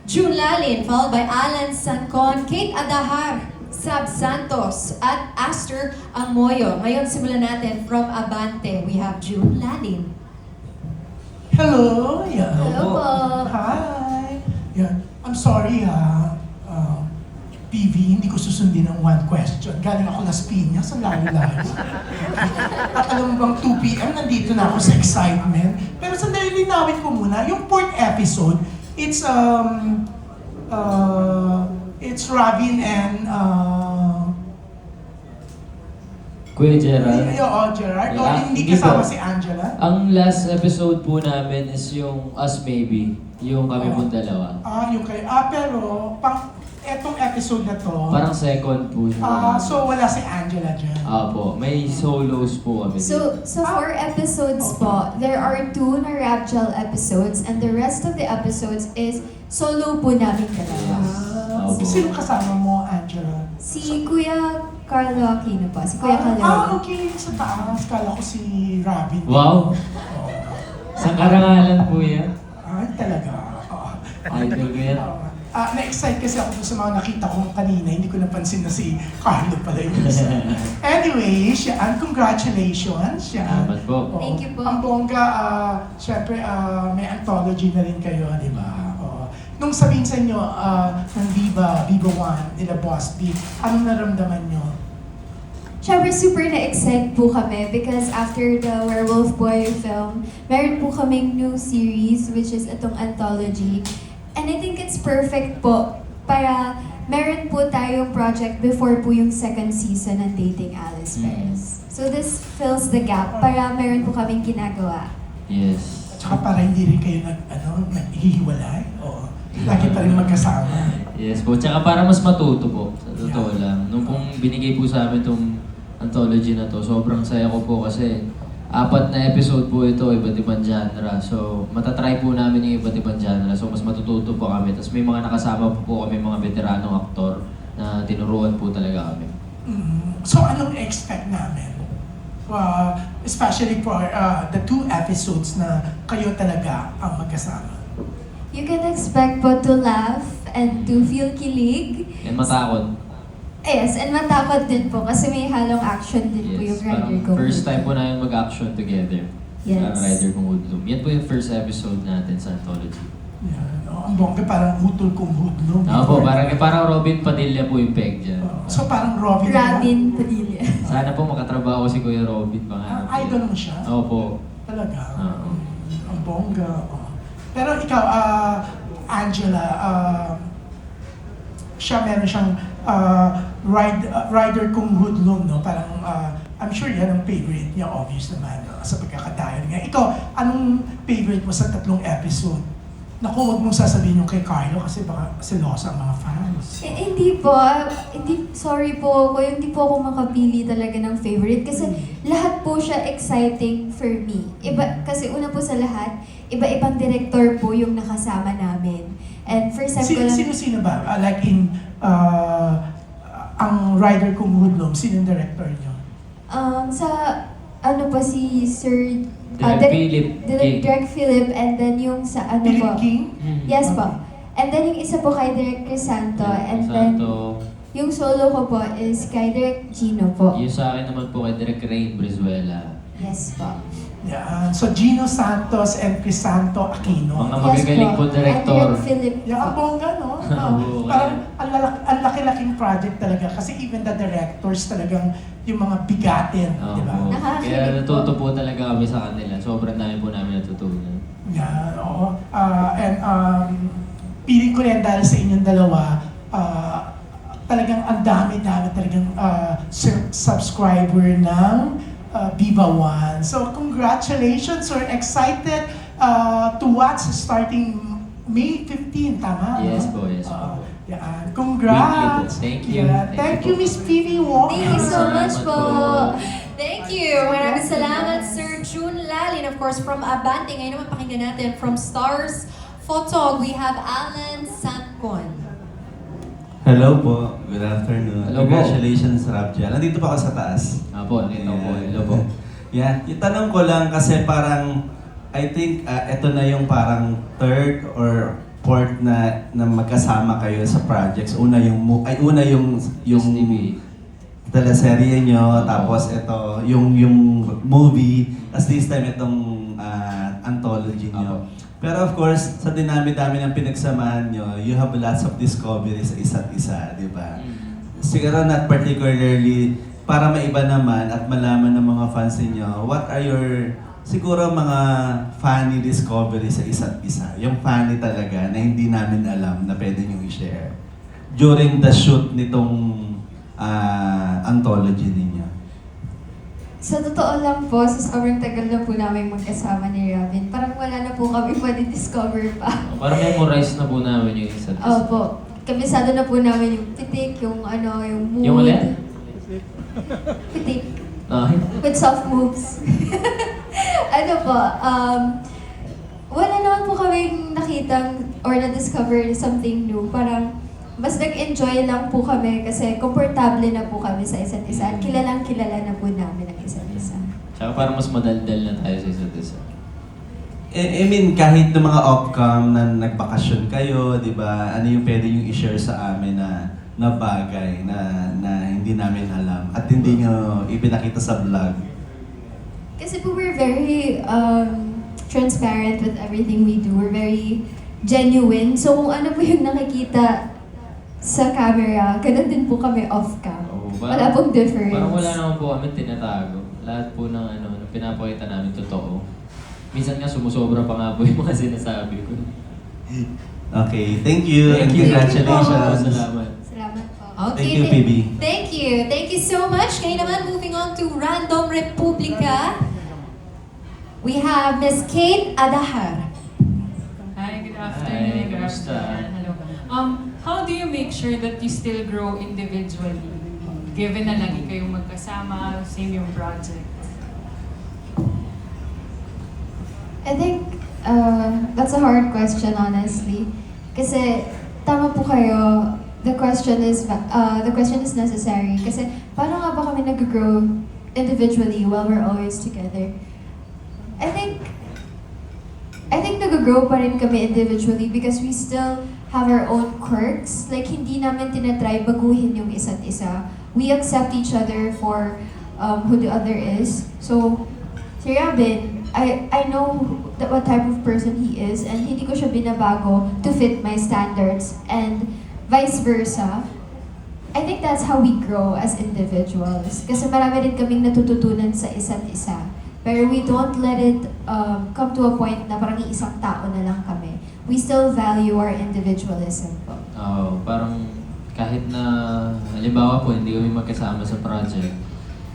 June Lalin, followed by Alan Sancon, Kate Adahar, Sab Santos, at Aster Amoyo. Ngayon, simulan natin from Abante. We have June Lalin. Hello! Yeah. Hello po. Hi! Yeah. I'm sorry PV, hindi ko susundin ng one question. Galing ako Las Piñas, ang layo-layo. At alam mo bang 2 p.m. nandito na ako sa excitement. Pero sandali linawin ko muna, yung 4th episode, it's Robin and Kuya Gerald. Gerard. Yeah, O hindi hindi kasama po. si Angela. Ang last episode po namin is yung Us Maybe, yung kami pong dalawa. Yung kay... pero etong episode na to, Parang second po siya. so wala si Angela dyan. Po, may solos po kami. So 4 episodes po. There are 2 na rap gel episodes and the rest of the episodes is solo po namin dalawa. Opo. Sino kasama mo, Angela? Si Kuya Carlo Aquino po. Si Kuya Carlo. Okay. Sa taas. Kala ko si Robin. Wow! Sa karangalan po yan. Talaga. Idol ko yan. Na-excite kasi ako sa mga nakita ko kanina. Hindi ko napansin na si Carlo pala yun. Anyway, congratulations. Salamat po. Thank you po. Ang bongga, syempre may anthology na rin kayo, di ba? Nung sabihin sa inyo ng Viva 1, nila Boss B, anong naramdaman nyo? Siyempre super na-excite po kami because after the Werewolf Boy film, meron po kaming new series which is itong anthology. And I think it's perfect po para meron po tayong project before po yung second season ng Dating Alice Perez. So this fills the gap para meron po kaming ginagawa. Yes. At saka para hindi rin kayo naghihiwalay? Oo. Lagi pa rin magkasama. Yes po. Tsaka para mas matuto po, sa totoo lang. Nung pong binigay po sa amin itong anthology na to, sobrang saya ko po kasi 4 na episode po ito, iba't ibang genre. So, matatry po namin yung iba't ibang genre. So, mas matututo po kami. Tapos may mga nakasama po kami, mga veteranong aktor na tinuruan po talaga kami. So anong expect namin? Especially for the 2 episodes na kayo talaga ang magkasama. You can expect po to laugh and to feel kilig. And matakot. Yes, and matakot din po kasi may halong action din po yung Yes, Rider parang Ko. first time po namin mag-action together. Yes. Sa Rider Kong Hoodlum. Yan po yung first episode natin sa anthology. Yan. Ang bongga parang hutol kong hudlo. Po, parang Robin Padilla po yung peg dyan. So parang Robin. Robin Padilla. Sana po makatrabaho si Kuya Robin. Idol mo siya? Opo. Talaga? Oo. Ang bongga. Pero ikaw, Angela, siya meron siyang rider kung hoodlum, no? Parang, I'm sure yan ang favorite niya, obvious naman, sa pagkakatayo niya. Ikaw, anong favorite mo sa 3 episode? Naku, huwag mong sasabihin yung kay Carlo kasi baka selosa ang mga fans. Hindi po. Sorry po ako. Hindi po ako makapili talaga ng favorite kasi lahat po siya exciting for me. Kasi una po sa lahat, iba-ibang director po yung nakasama namin. And first time ko lang... Sino ba? Like in, ang rider kung hoodlum, sino yung director niyo? Sa ano po si Sir... Direk Philip King. Direk Philip and then yung sa ano Philip po... King? Yes po. And then yung isa po kay Direk Crisanto and then yung solo ko po is kay Direk Gino po. Yung sa akin naman po kay Direk Rain Brizuela. Yes po. Yan. So Gino Santos and Crisanto Aquino. Mga magagaling po director. And Direk Philip Yung ang po. bongga, no? Oo, Parang ang laki-laking project talaga kasi even the directors talagang yung mga bigatin, di ba? Opo. Nakakakilig Kaya po. natuto po talaga kami sa kanila. Sobrang dami po namin natutunan. Yan, oo. And piling ko rin dahil sa inyong dalawa, talagang ang dami-dami talagang subscriber ng Viva 1. So congratulations, we're excited to watch starting May 15, tama? Yes po, yes po. Yan. Congrats! Thank you. Yeah. Thank you, Miss Phoebe Wong. Thank you so much po. Thank you! Maraming salamat, Sir June Lalin. Of course, from Abante. Ngayon naman pakinggan natin from Stars Photog, we have Alan Sancon. Hello po. Good afternoon. Hello po. Congratulations, Rapja. Nandito pa ako sa taas. Po, nakita ko po. Hello po. Yeah. Itanong ko lang kasi parang, I think, ito na yung parang third or port na magkasama kayo sa projects. Una yung STV. teleserye nyo, tapos ito yung movie, as this time itong anthology nyo. Pero of course, sa dinami-dami ng pinagsamahan nyo, you have lots of discoveries sa isa't isa, di ba? Siguro not particularly para maiba naman at malaman ng mga fans niyo, what are your siguro mga funny discoveries sa isa't isa? Yung funny talaga na hindi namin alam na pwede nyo i-share during the shoot nitong anthology ninyo. Sa totoo lang po, sa sobrang tagal na po namin magkasama ni Robin, parang wala na po kami discover pa. Parang memorize na po namin yung isa't isa. Opo. Kabisado na po namin yung titik, yung mood. Yung ulit? Titik. Ay. With soft moves. Wala naman po kaming nakitang or na-discover something new. Parang mas nag-enjoy lang po kami kasi komportable na po kami sa isa't isa at kilalang-kilala na po namin ang isa't isa. Tsaka parang mas madaldal na tayo sa isa't isa. I mean, kahit ng mga off-cam na nagbakasyon kayo, di ba, ano yung pwede yung i-share sa amin na bagay na hindi namin alam at hindi nyo ipinakita sa vlog? Kasi po we're very transparent with everything we do. We're very genuine. So kung ano po yung nakikita sa camera, ganun din po kami off-cam. Oo, Wala pong difference. Parang wala naman po kami tinatago. Lahat po ng pinapakita namin totoo. Minsan nga sumusobra pa nga po yung mga sinasabi ko. Okay, thank you and Thank you. congratulations. Salamat. Salamat po. Okay, Thank you, PB. Thank you. Thank you so much. Ngayon naman, moving on to Random Republica. We have Miss Kate Adahar. Hi, good Hi, afternoon. Good kamusta? afternoon. Hello. How do you make sure that you still grow individually? Given na lagi kayong magkasama, same yung project. I think that's a hard question, honestly. Kasi tama po kayo. The question is necessary. Kasi paano nga ba kami nag-grow individually while we're always together? I think nag-grow pa rin kami individually because we still have our own quirks. Like, hindi namin tinatry baguhin yung isa't isa. We accept each other for who the other is. So, si Robin, I know what type of person he is and hindi ko siya binabago to fit my standards and vice versa. I think that's how we grow as individuals. Kasi marami rin kaming natututunan sa isa't isa. Pero we don't let it come to a point na parang isang tao na lang kami. We still value our individualism po. Oo, parang kahit na halimbawa po hindi kami magkasama sa project,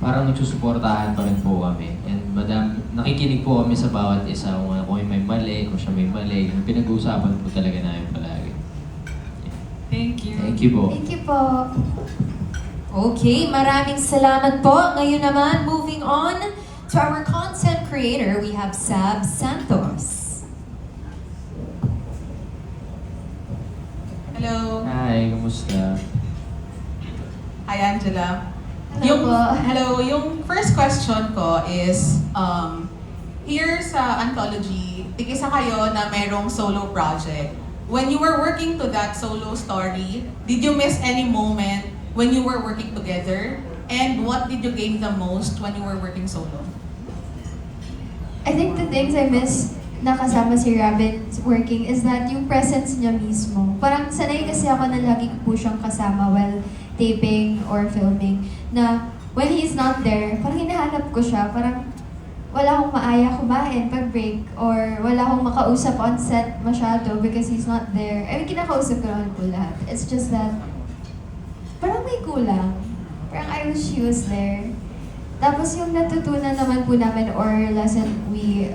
parang nagsusuportahan pa rin po kami. And nakikinig po kami sa bawat isa kung may mali, kung siya may mali. Pinag-uusapan po talaga namin palagi. Thank you. Thank you po. Thank you po. Okay, maraming salamat po. Ngayon naman, moving on to our content creator, we have Sab Santos. Hello. Hi, kumusta? Hi, Angela. Hello po. Hello, yung first question ko is, here sa Anthology, tig-isa kayo na merong solo project. When you were working to that solo story, did you miss any moment when you were working together? And what did you gain the most when you were working solo? I think the things I miss na kasama si Robin working is that yung presence niya mismo. Parang sanay kasi ako na lagi ko po siyang kasama while taping or filming. Na when he's not there, parang hinahanap ko siya. Parang wala akong maaya kumain pag break or wala akong makausap on set masyado because he's not there. I mean, kinakausap ko naman po lahat. It's just that parang may kulang. Parang I wish he was there. Tapos yung natutunan naman po namin or lesson we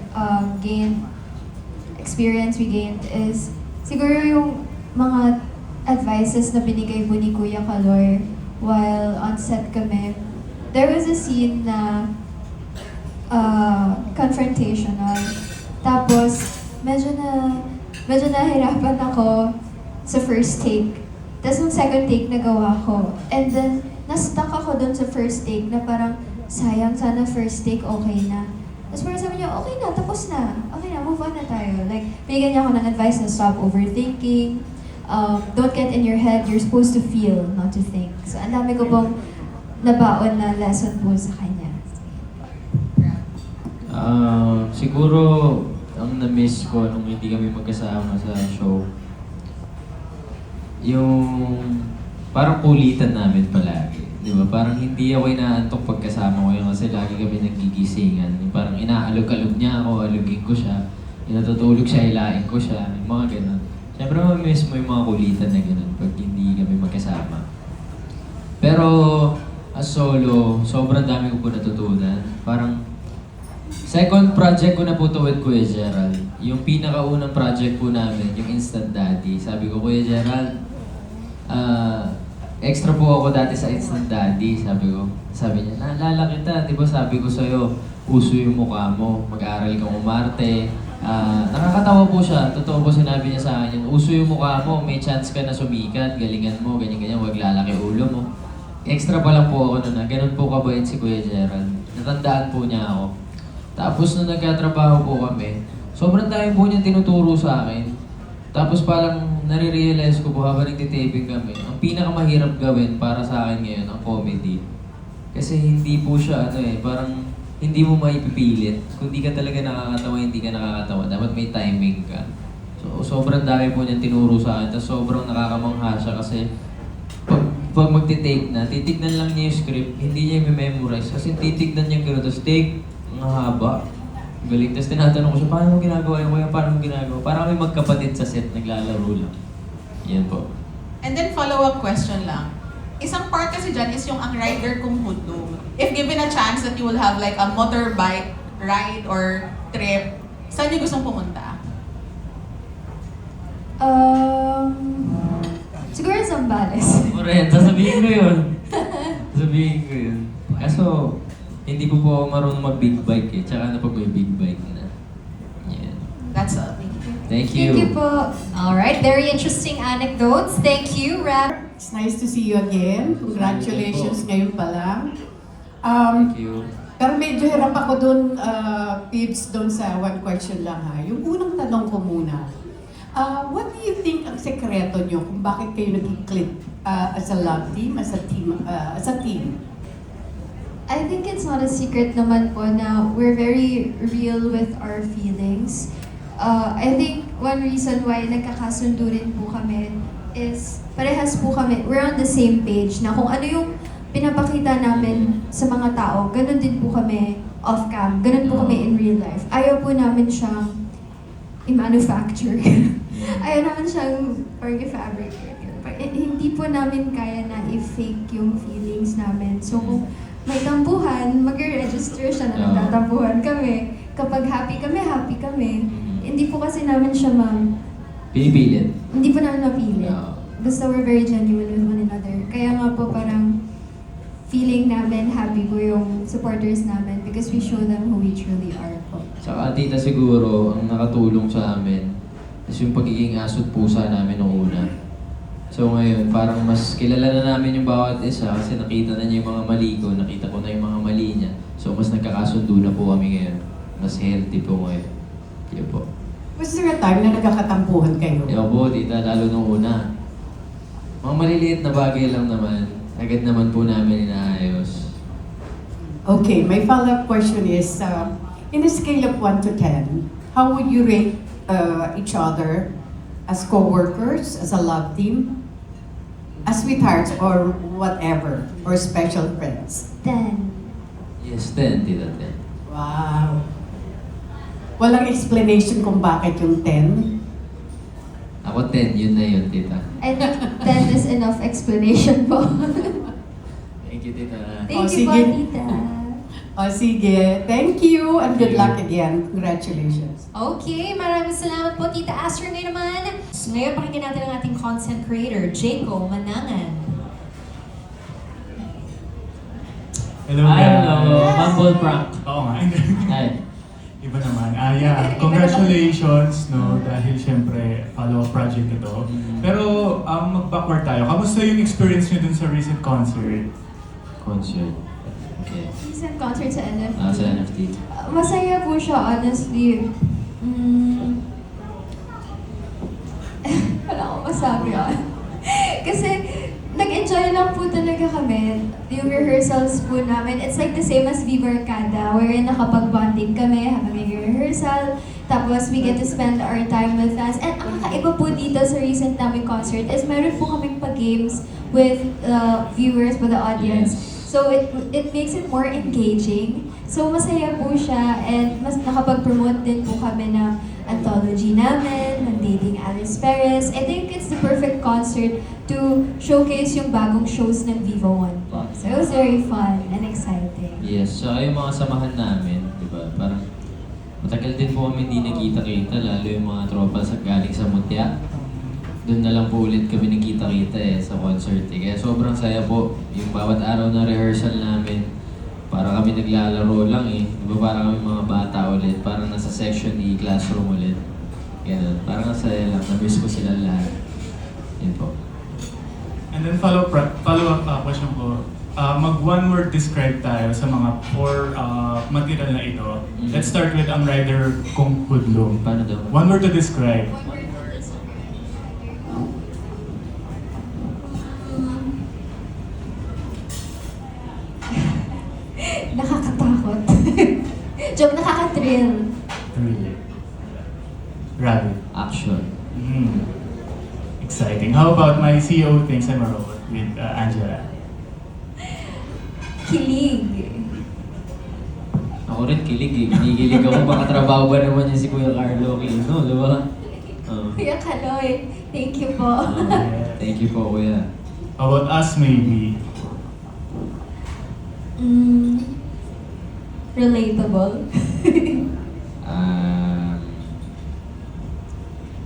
experience we gained is siguro yung mga advices na binigay po ni Kuya Kaloy while on set kami. There was a scene na confrontational. Tapos medyo nahirapan ako sa first take. Tapos yung second take nagawa ko. And then na-stuck ako dun sa first take na parang sayang, sana first take okay na. Tapos parang sabi niya, okay na, tapos na. Okay na, move move on na tayo. Like, binigyan niya ako ng advice na stop overthinking. Don't get in your head. You're supposed to feel, not to think. So, ang dami ko pong nabaon na lesson po sa kanya. Siguro, ang na-miss ko nung hindi kami magkasama sa show, yung parang kulitan namin palagi. Di ba? Parang hindi ako inaantok pagkasama ko yun kasi lagi kami nagigisingan. Yung parang inaalog-alog niya ako, alugin ko siya. Inatutulog siya, hilain ko siya. Yung mga ganun. Siyempre, ma-miss mo yung mga kulitan na ganun pag hindi kami magkasama. Pero, as solo, sobrang dami ko po natutunan. Parang, second project ko na po to with Kuya Gerald. Yung pinakaunang project po namin, yung Instant Daddy. Sabi ko, Kuya Gerald, extra po ako dati sa Instant Daddy. Sabi niya, naalala kita, di ba sabi ko sa'yo, uso yung mukha mo, mag-aaral kang umarte. Nakakatawa po siya, totoo po sinabi niya sa akin, uso yung mukha mo, may chance ka na sumikat, galingan mo, ganyan-ganyan, huwag lalaki ulo mo. Extra pa lang po ako na ganun po kabait si Kuya Gerald. Natandaan po niya ako. Tapos nung nagkatrabaho po kami, sobrang dami po niyang tinuturo sa akin. Tapos parang nare-realize ko po habang nagtitaping kami, ang pinakamahirap gawin para sa akin ngayon, ang comedy. Kasi hindi po siya parang hindi mo maipipilit. Kung di ka talaga nakakatawa, hindi ka nakakatawa. Dapat may timing ka. So sobrang dami po niyang tinuro sa akin. Tapos sobrang nakakamangha siya kasi pag magti-take na, titignan lang niya yung script, hindi niya i-memorize. Kasi titignan niya gano'n, tapos take, ang haba. Galing. Tapos tinatanong ko siya, paano mo ginagawa yung kuya? Paano mo ginagawa? Parang kami magkapatid sa set, naglalaro lang. Yan po. And then follow-up question lang. Isang part kasi dyan is yung ang rider kung hudog. If given a chance that you will have like a motorbike ride or trip, saan niyo gustong pumunta? Siguro Zambales. Correct, sasabihin ko yun. Sasabihin ko yun. Kaso, hindi po ako marunong mag-big bike eh. Tsaka na pag may big bike na. Yan. That's all. Thank you. Thank you. Thank you po. All right, very interesting anecdotes. Thank you, Rab. It's nice to see you again. Congratulations ngayon pa lang. Thank you. Pero medyo hirap ako dun, Pips, dun sa one question lang ha. Yung unang tanong ko muna. What do you think ang sekreto nyo kung bakit kayo nag-click as a love team, as a team? I think it's not a secret naman po na we're very real with our feelings. I think one reason why nagkakasundo rin po kami is parehas po kami, we're on the same page na kung ano yung pinapakita namin sa mga tao, ganun din po kami off-cam, ganun po kami in real life. Ayaw po namin siyang i-manufacture. Ayaw naman siyang parang i-fabricate. Hindi po namin kaya na i-fake yung feelings namin. So kung may tampuhan, mag-register siya na nagtatampuhan kami. Kapag happy kami. Hindi po kasi namin siya Pinipilit. hindi po namin mapilit. Yeah. Basta we're very genuine with one another. Kaya nga po parang feeling namin happy po yung supporters namin because we show them who we truly are po. Saka tita siguro, ang nakatulong sa amin is yung pagiging asot pusa namin noong una. So ngayon, parang mas kilala na namin yung bawat isa kasi nakita na niya yung mga mali ko, nakita ko na yung mga mali niya. So mas nagkakasundo na po kami ngayon. Mas healthy po ngayon. Kaya po. Was there a time na nagkakatampuhan kayo? Ewan po, tita, lalo nung una. Mga maliliit na bagay lang naman. Agad naman po namin inaayos. Okay, my follow-up question is, in a scale of 1 to 10, how would you rate each other as co-workers, as a love team, as sweethearts, or whatever, or special friends? 10. Yes, 10, tita, 10. Wow. Walang explanation kung bakit yung 10? Ako 10, yun na yun, tita. I think 10 is enough explanation po. Thank you, tita. Thank you po, sige. tita. O sige, thank you and good luck again. Congratulations. Okay, maraming salamat po, Tita Aster. Ngayon naman, ngayon pakinggan natin ang ating content creator, Jaco Manangan. Hello, Hello, Mumble prank. Oo nga. Ay, Iba naman. Yeah. Congratulations, no? Dahil syempre, follow-up project ito. Pero, mag-backward tayo. Kamusta yung experience nyo dun sa recent concert? concert. Okay. Recent concert sa NFT. Sa NFT. Masaya po siya, honestly. Mm. Wala akong masabi yun. Kasi nag-enjoy lang po talaga kami. Yung rehearsals po namin, it's like the same as Viva Arcada, wherein nakapag-bonding kami habang nag-rehearsal. Tapos we get to spend our time with us. And ang kakaiba po dito sa recent namin concert is meron po kaming pa-games with viewers, with the audience. So it makes it more engaging. So masaya po siya and mas nakapag-promote din po kami ng anthology namin, ng Dating Alice Perez. I think it's the perfect concert to showcase yung bagong shows ng Viva One po. So it was very fun and exciting. Yes, so yung mga samahan namin, di ba, parang matagal din po kami hindi nagkita-kita, lalo yung mga tropa sa galing sa Mutya. Doon na lang po ulit kami nagkita-kita sa concert. Kaya sobrang saya po, yung bawat araw na rehearsal namin, para kami naglalaro lang Di ba parang kami mga bata ulit, parang nasa section E, classroom ulit. Ganun, parang saya lang, na-miss ko sila lahat. Yun po. And then follow-up question ko, mag one-word describe tayo sa mga 4 material na ito. Let's start with ang rider kong Hudlong. Paano daw? One word to describe. Nakakatakot. Joke, nakaka-thrill. Really. Rabbit. Action. Exciting. How about my CEO thinks I'm a robot with Angela? Kilig. Ako rin kilig Kinikilig ako. Baka trabaho ba naman yun si Kuya Carlo Aquino, di ba? Kuya Kaloy, thank you po. Thank you po, Kuya. How about us maybe? Relatable.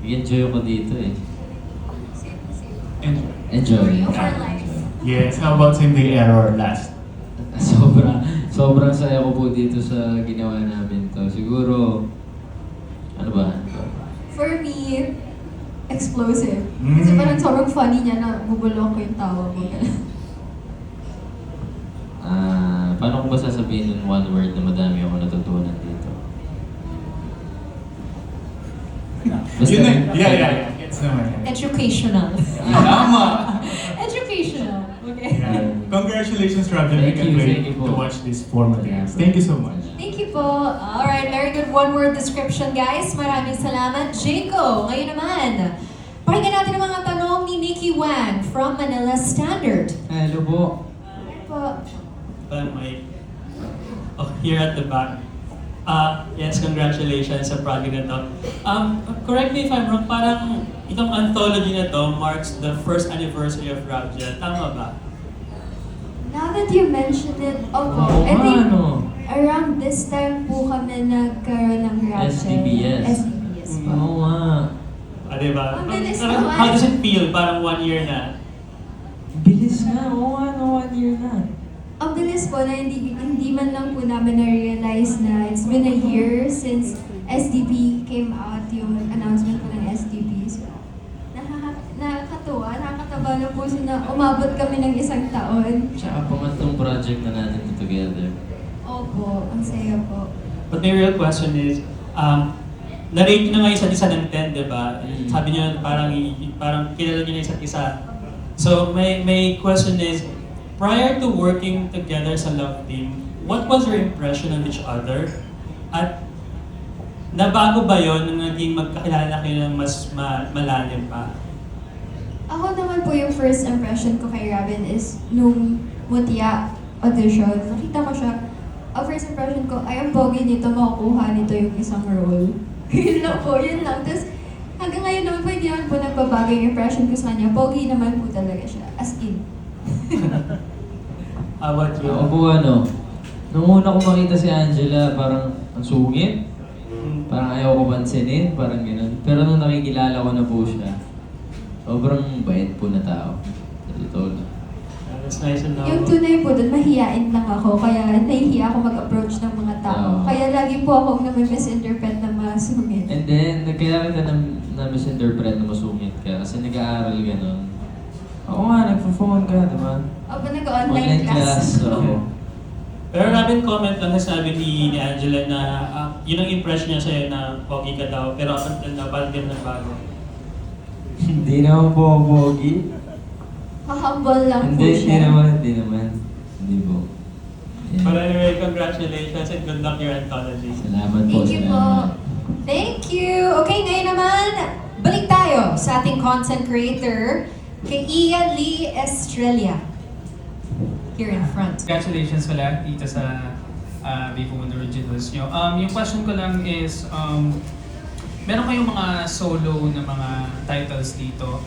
Enjoy ako dito Enjoy. Enjoy. For life. Yes, how about same day error last? Sobrang saya ko po dito sa ginawa namin to. Siguro, ano ba? For me, explosive. Kasi parang sobrang funny niya na bubulong ko yung tawa ko. Paano ko ba sasabihin in one word na madami ako natutunan dito? Yun na, yeah. Gets naman. Educational. Tama! Educational. Okay. Yeah. Congratulations, Robin. We Thank can you, wait thank you to po. watch this format. Thank you so much. Thank you po. Alright, very good one-word description, guys. Maraming salamat. Jaco, ngayon naman, pakinggan natin ang mga tanong ni Nikki Wang from Manila Standard. Hello po. Po. Here at the back. Yes, congratulations sa project na to. Correct me if I'm wrong, parang itong anthology na to marks the first anniversary of Rabjet. Tama ba? Now that you mentioned it, opo, Oo I nga, think no? around this time po kami nagkaroon ng Rapture. SDBS. SDBS po. Oo nga. Diba? Ang bilis Parang, naman. how does it feel? Parang 1 year na. Bilis nga. Oo nga, no, 1 year na. Ang bilis po na hindi man lang po namin na-realize na it's been a year since SDP came out, yung announcement po ng SDP. So, nakakatuwa, nakakataba na po siya na umabot kami ng 1 taon. Tsaka pangatlong project na natin together. Opo, ang saya po. But my real question is, na-rate nyo na nga isa't isa ng 10, di ba? Sabi nyo parang kilala nyo na isa't isa. So my question is, prior to working together sa Love Team, what was your impression of each other? At nabago ba yon nung naging magkakilala kayo ng mas malalim pa? Ako naman po yung first impression ko kay Robin is nung Mutya audition. Nakita ko siya. Ang first impression ko, ay ang pogi nito, makukuha nito yung isang role. Yun lang po, yun lang. Tapos hanggang ngayon naman po, hindi naman po nagbabago yung impression ko sa kanya. Pogi naman po talaga siya. As in. How about you? Ako po nung una ko makita si Angela, parang ang sungit. Parang ayaw ko pansinin, parang gano'n. Pero nung nakikilala ko na po siya, sobrang bait po na tao. Sa totoo lang. That's nice to know. Yung tunay po doon, mahihain lang ako. Kaya nahihiya ako mag-approach ng mga tao. Oo. Kaya lagi po akong nami-misinterpret ng mga sungit. And then, kaya kita na-misinterpret na masungit ka kasi nag-aaral ka nun. Ako nga, nagpo-phone ka, di ba? O ba nag-online class? So, Pero Robin, comment lang na sabi ni Angela na yun ang impression niya sa'yo na pogi ka daw, pero up until now, parang din nagbago. Hindi naman po ako pogi. Humble lang po Hindi siya. naman. Hindi po. Yeah. But anyway, congratulations and good luck your anthology. Salamat po. Thank you po. Thank you. Okay, ngayon naman, balik tayo sa ating content creator, kay Ian Lee Estrella. Here in front. Congratulations pala dito sa Vivo Moon Originals nyo. Yung question ko lang is, meron kayong mga solo na mga titles dito.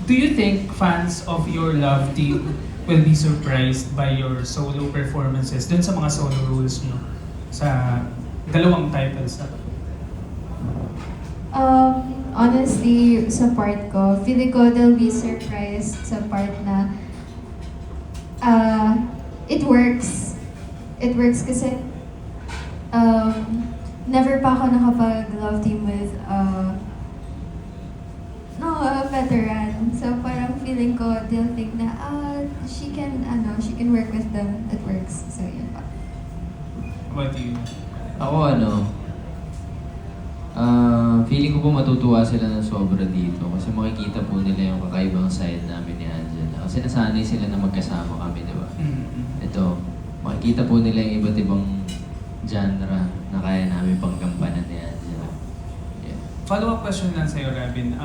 Do you think fans of your love team will be surprised by your solo performances dun sa mga solo roles nyo sa dalawang titles na to? Honestly, sa part ko, feeling ko they'll be surprised sa part na it works. It works kasi never pa ako nakapag-love team with a veteran. So parang feeling ko they'll think na she can work with them. It works. So yun pa. What do you? Ako feeling ko po matutuwa sila ng sobra dito kasi makikita po nila yung kakaibang side namin ni Angela. Kasi nasanay sila na magkasama kami, di ba? Ito, makikita po nila yung iba't ibang genre na kaya namin panggampanan ni Angela. Yeah. Follow-up question lang sa'yo, Robin.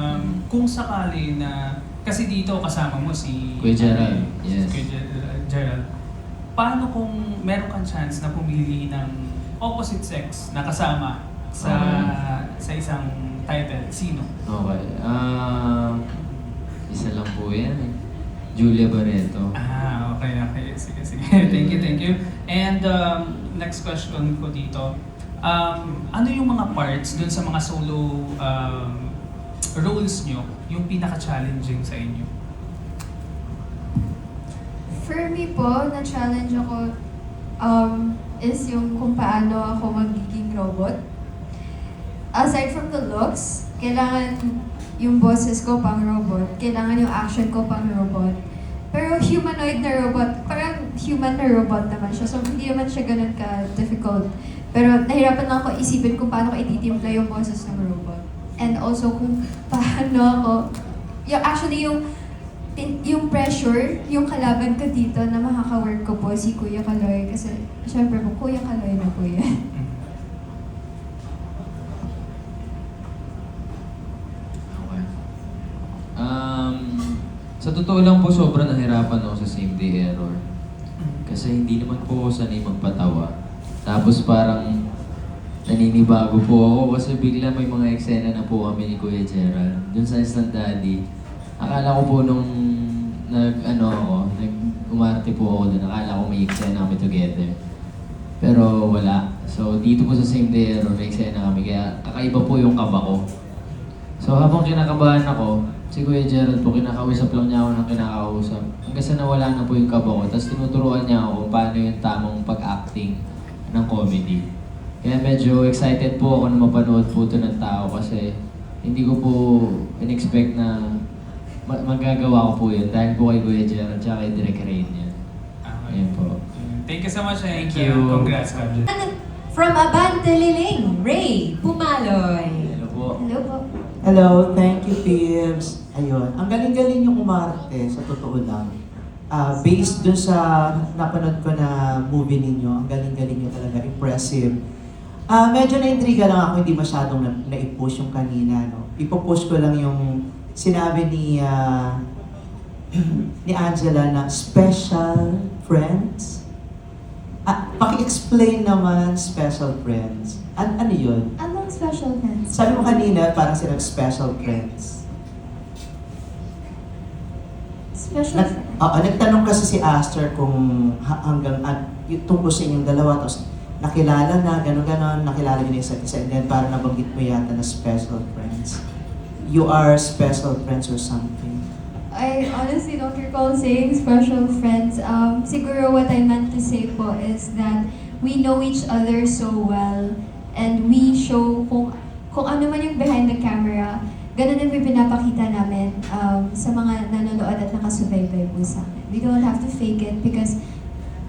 Kung sakali na, kasi dito kasama mo si Kuya Gerald, yes. Si Kuya Gerald. Paano kung meron kang chance na pumili ng opposite sex na kasama sa isang title? Sino? Okay. Isa lang po yan eh. Julia Barreto. Okay. Sige. Thank you. And next question ko dito. Ano yung mga parts dun sa mga solo roles nyo yung pinaka-challenging sa inyo? For me po, na-challenge ako is yung kung paano ako magiging robot. Aside from the looks, kailangan yung boses ko pang robot, kailangan yung action ko pang robot. Pero humanoid na robot, parang human na robot naman siya. So hindi naman siya ganun ka-difficult. Pero nahirapan lang ako isipin kung paano ko ititimpla yung boses ng robot. And also kung paano ako, yung pressure, yung kalaban ko dito na makaka-work ko po si Kuya Kaloy. Kasi syempre po, Kuya Kaloy na po yan. Sa totoo lang po, sobrang nahirapan ako sa same day error. Kasi hindi naman po ako sanay magpatawa. Tapos parang naninibago po ako kasi bigla may mga eksena na po kami ni Kuya Gerald. Dun sa Instant Daddy, akala ko po nung umarte po ako dun, akala ko may eksena kami together. Pero wala. So dito po sa same day error, may eksena kami. Kaya kakaiba po yung kaba ko. So habang kinakabahan ako, si Kuya Gerald po, kinakausap lang niya ako ng kinakausap. Hanggang sa nawala na po yung kaba ko. Tapos tinuturuan niya ako kung paano yung tamang pag-acting ng comedy. Kaya medyo excited po ako na mapanood po ito ng tao kasi hindi ko po in-expect na magagawa ko po yun dahil po kay Kuya Gerald at kay Direk Rain yan. Ayan po. Thank you so much. Thank you. Congrats, Robin. From Abante Liling, Ray Pumaloy. Hello po. Hello po. Hello, thank you, Pibbs. Ayun, ang galing-galing yung umarte, sa totoo lang. Based dun sa napanood ko na movie ninyo, ang galing-galing nyo talaga, impressive. Medyo na-intriga lang ako, hindi masyadong na-i-push yung kanina. No? Ipo-push ko lang yung sinabi ni Angela na special friends. Paki-explain naman special friends. Ano yun? Anong special friends? Sabi mo kanina, parang silang special friends. Special friends? Nagtanong kasi si Aster kung hanggang tungkol sa inyong dalawa, tapos nakilala na, gano'n, nakilala niyo na isa't isa, and then parang nabanggit mo yata na special friends. You are special friends or something. I honestly don't recall saying special friends. Siguro what I meant to say po is that we know each other so well and we show kung ano man yung behind the camera, ganun din may pinapakita namin sa mga nanonood at nakasubaybay po sa amin. We don't have to fake it because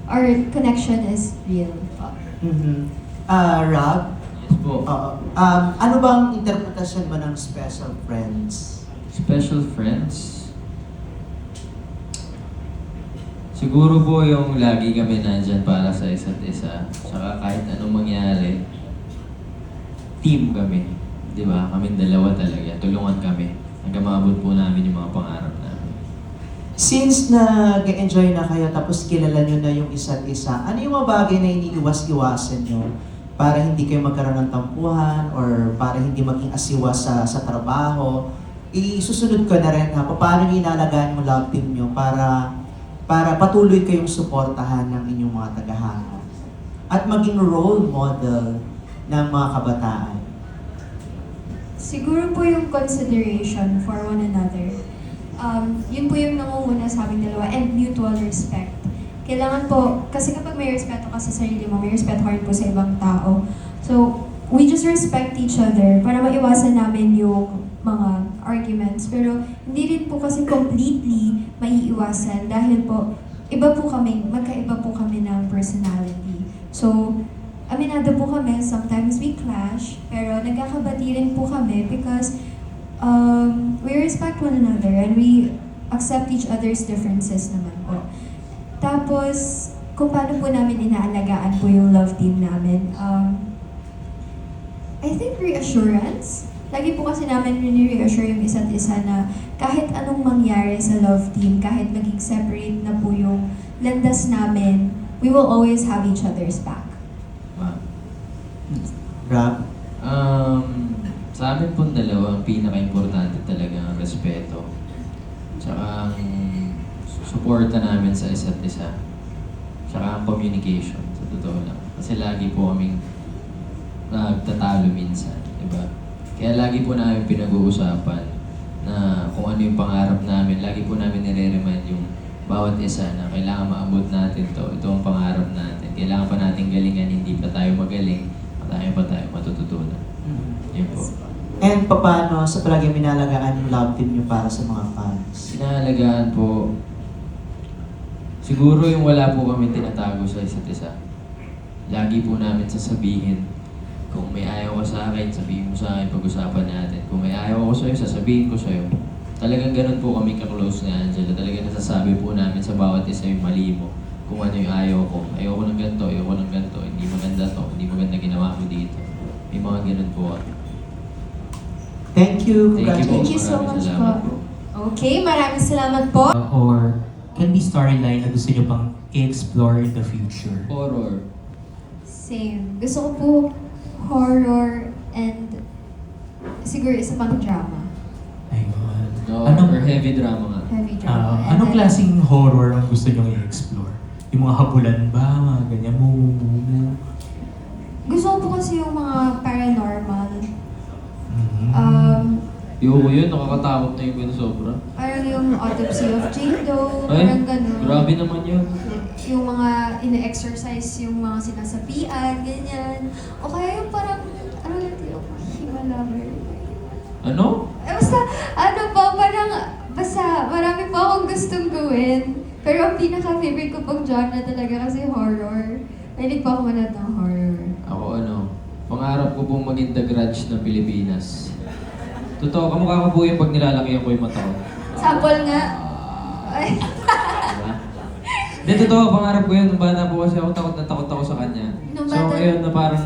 our connection is real po. Rob, Yes po. ano bang interpretasyon mo ng special friends? Special friends? Siguro po yung lagi kami nandyan para sa isa't isa. Saka kahit anong mangyari, team kami. Di ba? Kaming dalawa talaga. Tulungan kami. Hanggang maabot po namin yung mga pangarap namin. Since nag-enjoy na kayo tapos kilala nyo na yung isa't isa, ano yung mga bagay na iniiwas-iwasan nyo para hindi kayo magkaroon ng tampuhan or para hindi maging asiwa sa trabaho? Isusunod ko na rin ha, paano nyo inalagaan yung love team nyo para patuloy kayong suportahan ng inyong mga tagahanga at maging role model ng mga kabataan? Siguro po yung consideration for one another. Yun po yung nangunguna sa aming dalawa, and mutual respect. Kailangan po, kasi kapag may respeto ka sa sarili mo, may respeto ka rin po sa ibang tao. So, we just respect each other para maiwasan namin yung mga arguments. Pero hindi rin po kasi completely maiiwasan dahil po, magkaiba po kami ng personality. So, aminado po kami, sometimes we clash, pero nagkakabati rin po kami because we respect one another and we accept each other's differences naman po. Tapos, kung paano po namin inaalagaan po yung love team namin, I think reassurance. Lagi po kasi namin rini-reassure yung isa't isa na kahit anong mangyari sa love team, kahit maging separate na po yung landas namin, we will always have each other's back. Rob? Sa amin pong dalawa, ang pinaka-importante talaga ang respeto. Tsaka ang suporta namin sa isa't isa. Tsaka ang communication, sa totoo lang. Kasi lagi po kaming nagtatalo minsan, diba? Kaya lagi po namin pinag-uusapan na kung ano yung pangarap namin, lagi po namin nire-remind yung bawat isa na kailangan maabot natin to. Ito ang pangarap natin. Kailangan pa natin galingan, hindi pa tayo magaling, pa tayo matututunan. Yun po. And paano sa palagi minalagaan yung love team nyo para sa mga fans? Sinahalagaan po, siguro yung wala po kami tinatago sa isa't isa. Lagi po namin sasabihin, kung may ayaw ka sa akin, sabihin mo sa akin, pag-usapan natin. Kung may ayaw ako sa'yo, sasabihin ko sa'yo. Talagang ganun po kami ka-close ni Angela. Talagang nasasabi po namin sa bawat isa yung mali mo. Kung ano yung ayaw ko. Ayaw ko ng ganito, ayaw ko ng ganito. Hindi maganda to, hindi maganda ginawa ko dito. May mga ganun po. Thank you. Thank you so Maraming much salamat po. Okay, maraming salamat po. Or can be storyline na gusto nyo pang i-explore in the future? Horror. Same. Gusto ko po horror and siguro isa pang drama. Ayun. No, Anong, or heavy drama nga. Heavy drama. And anong then- klaseng horror ang gusto nyo i-explore? Yung mga habulan ba? Mga ganyan mo? Gusto ko po kasi yung mga paranormal. Yung yun, nakakatakot na yung ganun sobra. Parang yung Autopsy of Jane Doe, Ay, parang gano'n. grabe naman yun. Yung mga ina-exercise, yung mga sinasapian, ganyan. O kaya yung parang, ano natin yung Himalaver. Ano? Basta, ano po, parang, basta marami po akong gustong gawin. Pero ang pinaka-favorite ko pong genre talaga kasi horror. Mahilig po ako manood ng horror. Ako pangarap ko pong maging The Grudge ng Pilipinas. Totoo, kamukha ko po yung pag nilalakihan ko yung mata ko. Sample nga. Ay. Diba? Hindi, totoo, pangarap ko yun. Nung bata po kasi ako, takot na takot ako sa kanya. Nung So bata- ngayon na parang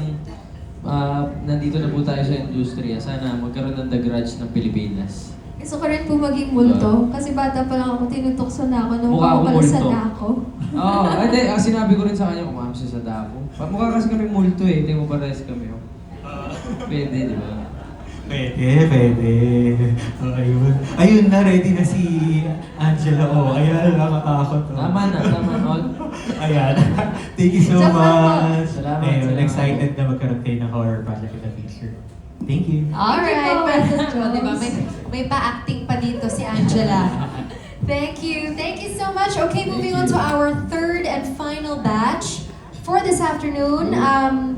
nandito na po tayo sa industriya. Sana magkaroon ng The Grudge ng Pilipinas. Gusto ko rin po maging multo. Kasi bata pa lang ako, tinutokso na ako nung Mukha akong pala sa multo. dako. Oo, hindi. Sinabi ko rin sa kanya, kumaham siya sa dako. Mukha kasi kami multo eh. Hindi mo pares kami. Oh. Pwede, di ba? Pwede. Ayun. Ayun na, ready na si Angela. Ayan, nakakatakot. Tama na. All. Ayan. Thank you so Joke lang much. Salamat, Ayun, salamat. excited na magkaroon kayo ng horror project in the future. Thank you. Alright, Thank you po, o, diba? May pa-acting pa dito si Angela. Thank you. Thank you so much. Okay, moving on to our third and final batch. For this afternoon,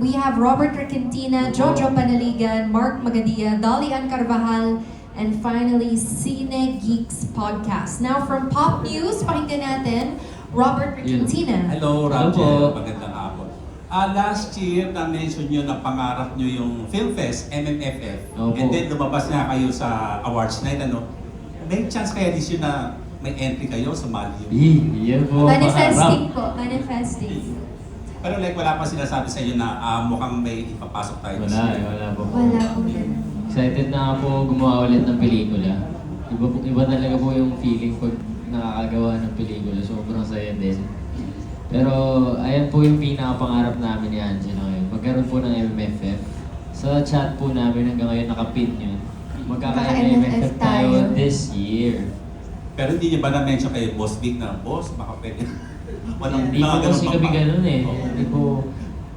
we have Robert Requentina, Jojo Panaligan, Mark Magadia, Dolly Ann Carvajal, and finally, Cine Geeks Podcast. Now, from Pop News, pakinggan natin, Robert Recantina. Hello, Hello po. Roger. Magandang hapon. Last year, na-mention nyo na pangarap nyo yung Film Fest, MMFF. Opo. And then lumabas nga kayo sa awards night, ano? May chance kaya this year na may entry kayo sa Mali? Yan po. Manifesting po, manifesting. Pero like wala pa sinasabi sa inyo na mukhang may ipapasok tayo this Wala, year. wala po. Wala po ganun. Excited na ako po gumawa ulit ng pelikula. Iba talaga po yung feeling pag nakakagawa ng pelikula. Sobrang saya din. Pero ayan po yung pinakapangarap namin ni Angela ngayon. Magkaroon po ng MMFF. Sa chat po namin hanggang ngayon nakapin yun. Magkaka-MMFF tayo this year. Pero hindi nyo ba na-mention kay Boss Vic na, Boss, baka pwede. Hindi po kasi kami ganun eh. Hindi po,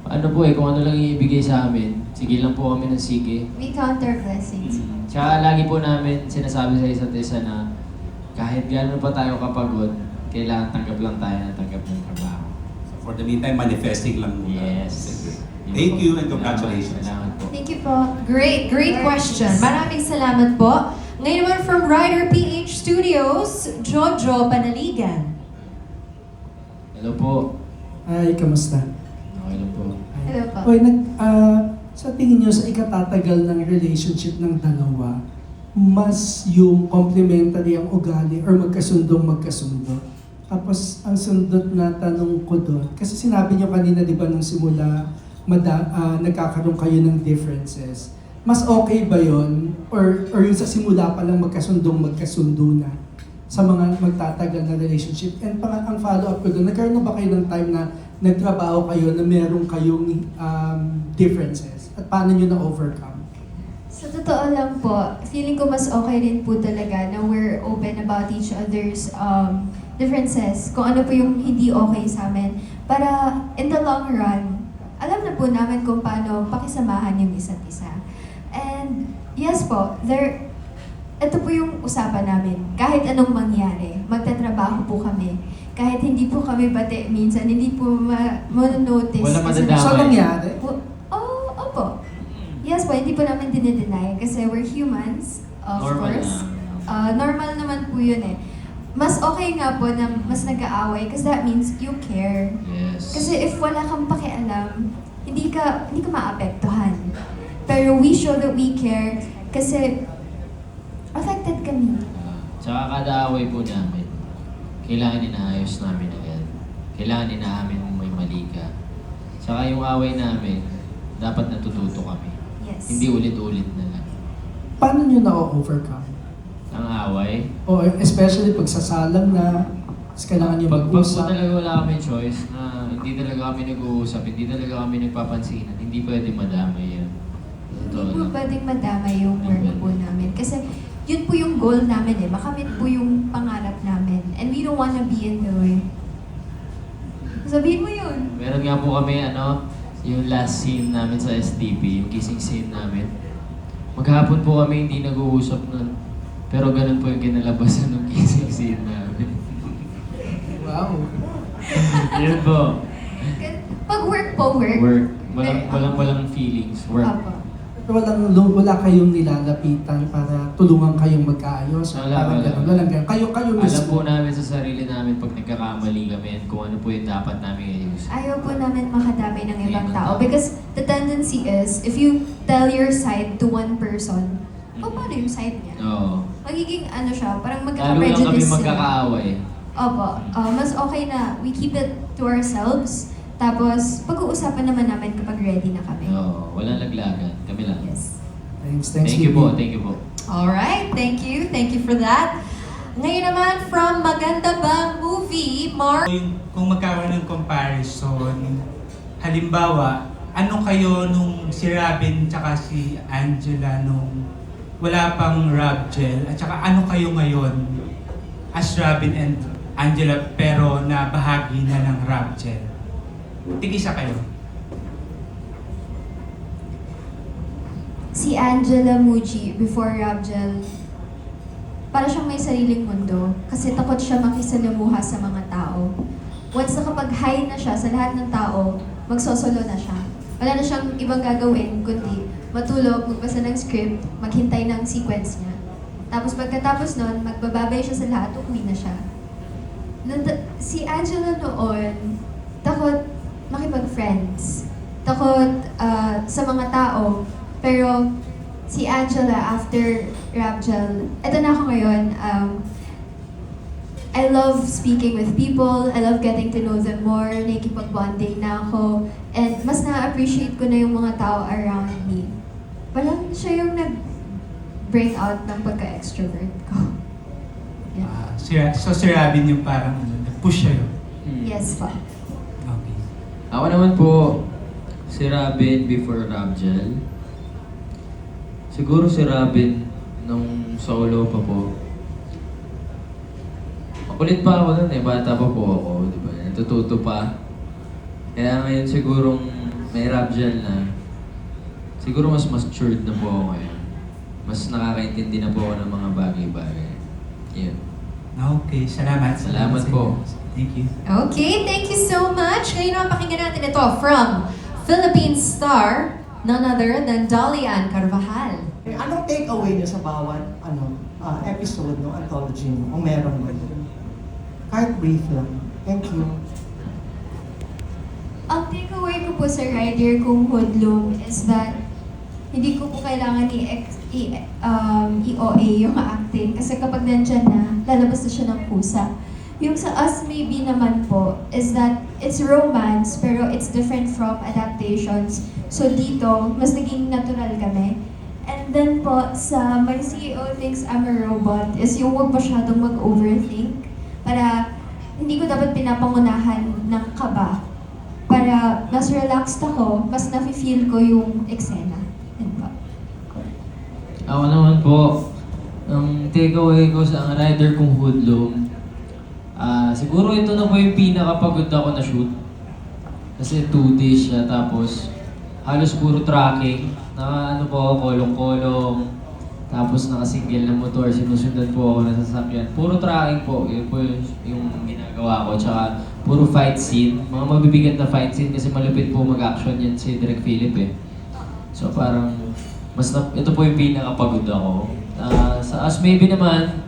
ano po eh, kung ano lang ibigay sa amin, sige lang po kami ng sige. We count our blessings. Tsaka lagi po namin sinasabi sa isa't isa na kahit gano'n pa tayo kapagod, kailangan tanggap lang tayo ng tanggap ng trabaho. So for the meantime, manifesting lang muna. Yes. Thank you and congratulations. Salamat po. Thank you po. Great question. Maraming salamat po. Ngayon naman from Rider PH Studios, Jojo Panaligan. Hello po. Ay, kamusta? Okay lang po. Hello po. Hoy, sa tingin nyo, sa ikatatagal ng relationship ng dalawa, mas yung complementary ang ugali or magkasundo. Tapos, ang sundot na tanong ko doon, kasi sinabi nyo kanina, di ba, nung simula, nagkakaroon kayo ng differences. Mas okay ba yon or yung sa simula pa lang magkasundo na sa mga magtatagal na relationship? And ang follow-up ko doon, nagkaroon na ba kayo ng time na nagtrabaho kayo na meron kayong differences? At paano nyo na-overcome? Sa totoo lang po, feeling ko mas okay rin po talaga na we're open about each other's differences. Kung ano po yung hindi okay sa amin. Para in the long run, alam na po namin kung paano pakisamahan yung isa't isa. And yes po, ito po yung usapan namin. Kahit anong mangyari, magtatrabaho po kami. Kahit hindi po kami bate minsan, hindi po ma-notice. Wala madadamay. So, nangyari? Opo. Yes po, hindi po namin dinideny kasi we're humans, of Normal course. lang. Normal naman po yun eh. Mas okay nga po na mas nag-aaway because that means you care. Yes. Kasi if wala kang pakialam, hindi ka maapektuhan. Pero we show that we care kasi affected kami. Tsaka kada away po namin, kailangan inaayos namin agad. Kailangan inaamin may mali ka. Tsaka yung away namin, dapat natututo kami. Yes. Hindi ulit-ulit na lang. Paano nyo na-overcome? Ang away, O especially pag sasalang na, tapos kailangan nyo pag po mag-usap. talaga wala kami choice na hindi talaga kami nag-uusap, hindi talaga kami nagpapansinan, hindi pwede madamay yan. Hindi po pwedeng madamay yung work po namin. Kasi yun po yung goal namin eh. Makamit po yung pangarap namin. And we don't wanna be in the way. Sabihin mo yun. Meron nga po kami, yung last scene namin sa STP, yung kissing scene namin. Maghapon po kami hindi nag-uusap nun. Pero ganun po yung kinalabasan ng kissing scene namin. Wow. Yun po. Pag work po, work. Work. Walang feelings. Work. Apo. Pero wala kayong nilalapitan para tulungan kayong magkaayos. Wala. Walang ganun. Kayo Alam mismo. po namin sa sarili namin pag nagkakamali kami and kung ano po yung dapat namin i-use. Ayaw po namin makadamay ng ibang tao. Because the tendency is, if you tell your side to one person, paano yung side niya? Oo. Magiging siya, parang Lalo lang kami magkaka-prejudice sila. magkakaaway. Opo. Mas okay na we keep it to ourselves. Tapos, pag-uusapan naman namin kapag ready na kami. Oo. Walang laglagan. Kami lang. Yes. Thanks, Thank you po. Thank you po. Alright, thank you. Thank you for that. Ngayon naman from Maganda Bang Movie, Mark. Kung magkaroon ng comparison, halimbawa, ano kayo nung si Robin tsaka si Angela nung wala pang Robgel, at saka ano kayo ngayon as Robin and Angela pero na bahagi na ng Robgel? Tig-isa kayo. Si Angela Muji, before Robgel, para siyang may sariling mundo. Kasi takot siya makisalamuha sa mga tao. Once na kapag high na siya sa lahat ng tao, magsosolo na siya. Wala na siyang ibang gagawin, kundi matulog, magbasa ng script, maghintay ng sequence niya. Tapos pagkatapos nun, magbababay siya sa lahat, uuwi na siya. Si Angela noon, takot makipag-friends. Takot sa mga tao. Pero si Angela, after Rapgel, eto na ako ngayon. I love speaking with people. I love getting to know them more. Nakikipag-bonding na ako. And mas na-appreciate ko na yung mga tao around me. Parang siya yung nag-bring out ng pagka-extrovert ko. So si Robin yung parang nag-push sa'yo. Yes po. Okay. Ako naman po, si Robin before Rapgel. Siguro si Robin nung solo pa po. Makulit pa ako nun eh, bata pa po ako, di ba? Natututo pa. Kaya ngayon sigurong may Rapgel na, siguro mas matured na po ako ngayon. Mas nakakaintindi na po ako ng mga bagay-bagay. Yun. Okay, salamat. Salamat po. Thank you. Okay, thank you so much. Ngayon naman pakinggan natin ito from Philippine star, none other than Dolly Ann Carvajal. Anong take-away niyo sa bawat episode ng anthology niyo? Kung meron mo. Kahit brief lang. Thank you. Ang takeaway ko po sa rider kong Hoodlum is that hindi ko po kailangan i-OA yung acting. Kasi kapag nandyan na, lalabas na siya ng kusa. Yung sa Us Maybe naman po is that it's romance pero it's different from adaptations. So dito, mas naging natural kami. And then po, sa My CEO Thinks I'm a Robot is yung huwag masyadong mag-overthink para hindi ko dapat pinapangunahan ng kaba. Para mas relaxed ako, mas nafe-feel ko yung eksena. Yan po. Ako naman po, ang takeaway ko sa ang rider kong Hoodlum, siguro ito na po yung pinakapagod ako na shoot. Kasi 2 days siya, tapos halos puro tracking. Ano po ako, kolong-kolong. Tapos nakasingle na motor, sinusundan po ako ng sasakyan. Puro tracking po, yun po yung ginagawa ko. Tsaka puro fight scene. Mga mabibigat na fight scene kasi malupit po mag-action yan si Direk Philip eh. So parang, ito po yung pinakapagod ako. Sa Us Maybe naman,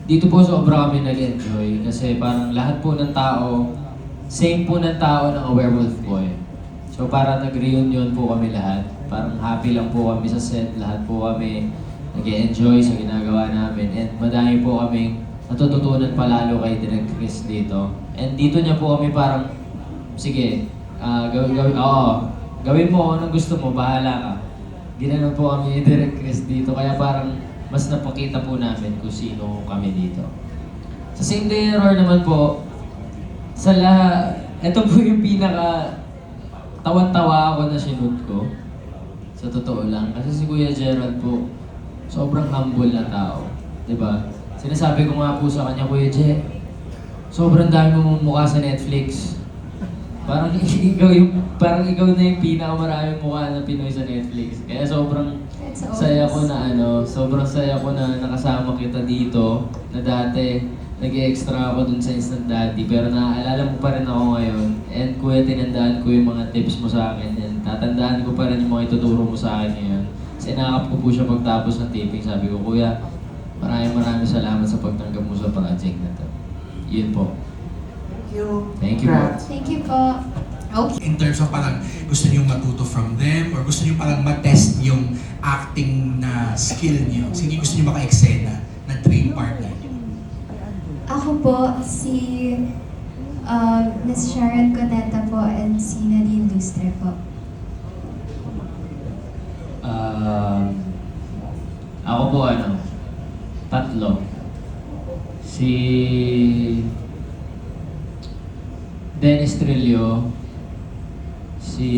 dito po sobra kami nag-enjoy kasi parang lahat po ng tao, same po ng tao ng A Werewolf Boy. So parang nag-reunion po kami lahat. Parang happy lang po kami sa set, lahat po kami nag-enjoy sa ginagawa namin. And madami po kami natututunan palalo kay Direk Chris dito. And dito niya po kami parang, sige, gawin mo anong gusto mo, bahala ka. Ginanon po kami ni Direk Chris dito, kaya parang mas napakita po namin kung sino kami dito. Sa Same Day Error naman po, ito po yung pinaka tawan-tawa ako na sinut ko. Sa totoo lang. Kasi si Kuya Gerald po, sobrang humble na tao. Diba? Sinasabi ko nga po sa kanya, Kuya Je, sobrang dami mong mukha sa Netflix. Parang ikaw na yung pinakamaraming mukha na Pinoy sa Netflix. Kaya sobrang saya ko na nakasama kita dito, na dati nag-extra ako dun sa Instant Daddy, pero naaalala mo pa rin ako ngayon. And kuya, tinandaan ko yung mga tips mo sa akin. And tatandaan ko pa rin yung mga ituturo mo sa akin ngayon. Sinakap ko po siya pagtapos ng taping. Sabi ko, Kuya, maraming salamat sa pagtanggap mo sa project na to. Yun po. Thank you. Thank you po. Thank you po. Okay. In terms of parang gusto niyo matuto from them or gusto niyo parang matest yung acting na skill niyo? Sige, gusto niyo maka-eksena na dream partner? Ako po, si Miss Sharon Cuneta po and si Nadine Lustre po. Ako po tatlo. Si Dennis Trillo, si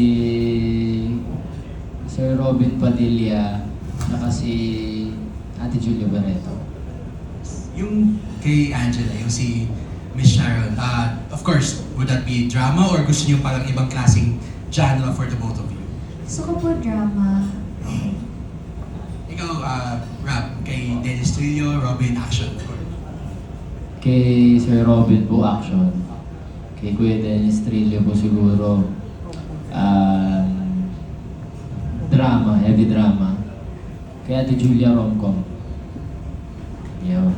Sir Robin Padilla, saka si Ate Julia Barreto. Yung kay Angela, yung si Miss Sharon, of course, would that be drama or gusto niyo parang ibang klaseng genre for the both of you? Gusto ko po drama. Ikaw, Rap, kay Dennis Trillo, Robin, action. Kay Sir Robin po, action. Kay Kuya Dennis Trillo po siguro, drama, heavy drama. Kay Ate Julia, rom-com. Yun.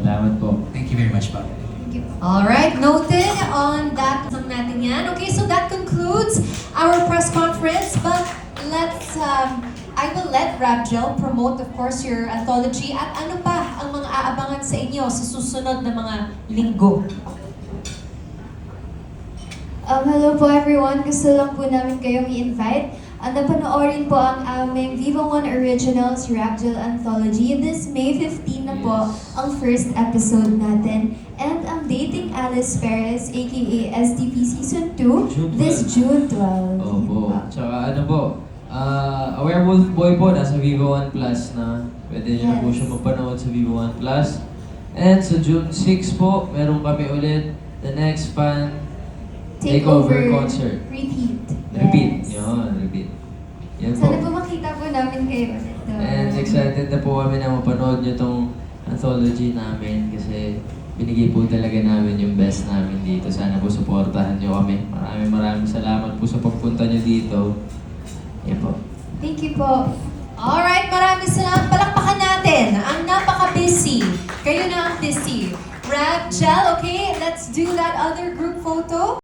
Salamat po. Thank you very much, Bob. Thank you. Alright, noted on that natin yan. Okay, so that concludes our press conference, but I will let Rabgel promote, of course, your anthology at ano pa ang mga aabangan sa inyo sa susunod na mga linggo. Hello po everyone. Gusto lang po namin kayong i-invite. Napanoorin po ang aming Viva One Originals Rabgel Anthology. This May 15 na po ang first episode natin. And ang Dating Alice Perez, aka SDP Season 2, this June 12. Opo. Tsaka ano po, A Werewolf Boy po, nasa Vivo One Plus na. Pwede nyo na po siya mapanood sa Vivo One Plus. And sa June 6 po, meron kami ulit The Next Fan Takeover Concert. Repeat. Repeat. Yes. Yun, repeat. Yan po. Sana po makita po namin kayo ulit doon. And excited na po kami na mapanood nyo tong anthology namin kasi binigay po talaga namin yung best namin dito. Sana po supportahan nyo kami. Maraming salamat po sa pagpunta nyo dito. Yan po. Thank you po. Alright, maraming salamat. Palakpakan natin ang napaka-busy. Kayo na ang busy. Rabgel, okay? Let's do that other group photo.